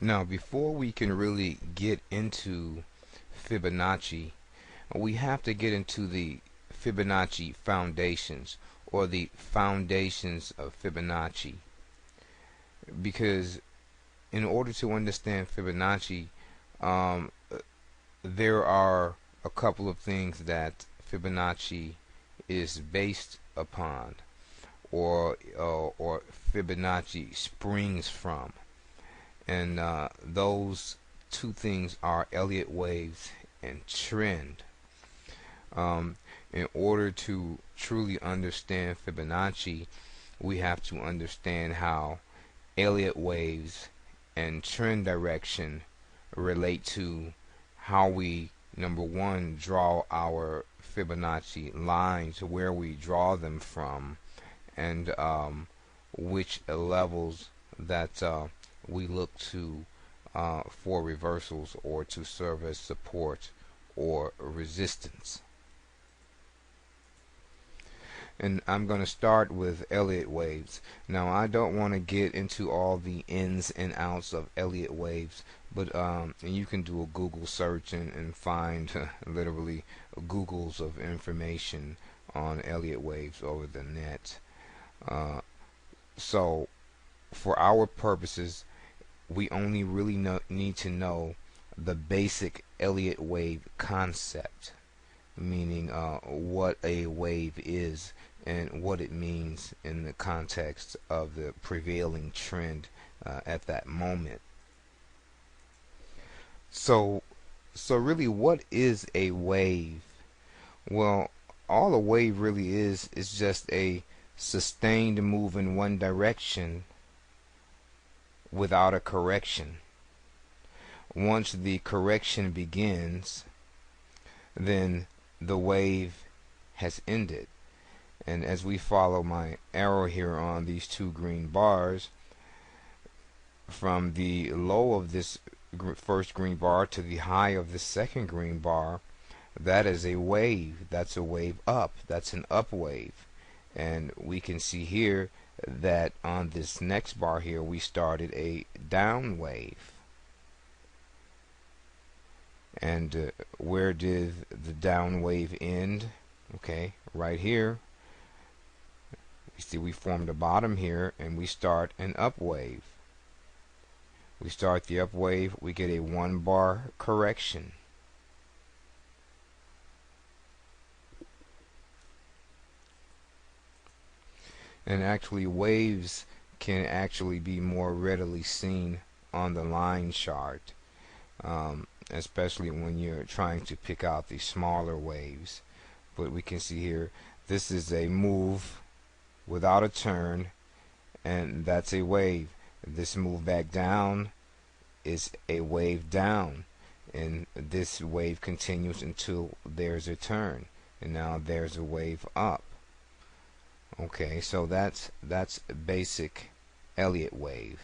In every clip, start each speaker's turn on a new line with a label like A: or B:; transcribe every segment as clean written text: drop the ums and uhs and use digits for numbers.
A: Now, before we can really get into Fibonacci, we have to get into the Fibonacci foundations, or the foundations of Fibonacci, because in order to understand Fibonacci, um, there are a couple of things that Fibonacci is based upon, or Fibonacci springs from, and those two things are Elliott waves and trend. Um, in order to truly understand Fibonacci, we have to understand how Elliott waves and trend direction relate to how we, number one, draw our Fibonacci lines, where we draw them from, and which levels that we look to for reversals or to serve as support or resistance. And I'm going to start with Elliott waves. Now, I don't want to get into all the ins and outs of Elliott waves, but you can do a Google search and find literally Googles of information on Elliott waves over the net. Uh, so, for our purposes, we only really need to know the basic Elliott wave concept, meaning what a wave is and what it means in the context of the prevailing trend at that moment. So, so really, what is a wave? Well, all a wave really is just a sustained move in one direction without a correction. Once the correction begins, then the wave has ended. And as we follow my arrow here on these two green bars, from the low of this first green bar to the high of the second green bar, that is a wave. That's a wave up. That's an up wave. And we can see here that on this next bar here, we started a down wave. And where did the down wave end? Okay, right here. We see we formed a bottom here, and we start an up wave. We start the up wave, we get a 1 bar correction. And actually, waves can actually be more readily seen on the line chart, especially when you're trying to pick out the smaller waves. But we can see here, this is a move without a turn, and that's a wave. This move back down is a wave down, and this wave continues until there's a turn, and now there's a wave up. Okay, so that's basic Elliott wave.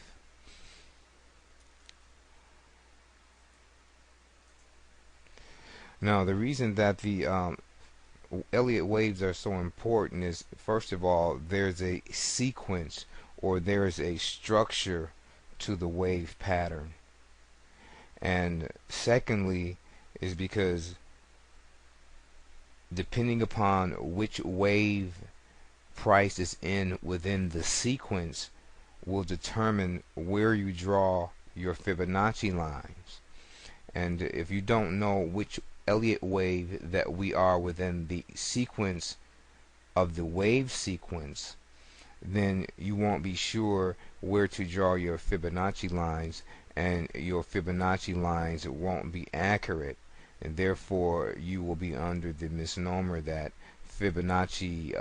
A: Now, the reason that the Elliott waves are so important is, first of all, there's a sequence, or there's a structure to the wave pattern. And secondly, is because depending upon which wave price is in within the sequence will determine where you draw your Fibonacci lines. And if you don't know which Elliott wave that we are within the sequence of the wave sequence, then you won't be sure where to draw your Fibonacci lines, and your Fibonacci lines won't be accurate, and therefore you will be under the misnomer that Fibonacci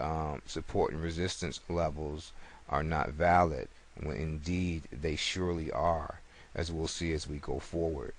A: support and resistance levels are not valid, when indeed they surely are, as we'll see as we go forward.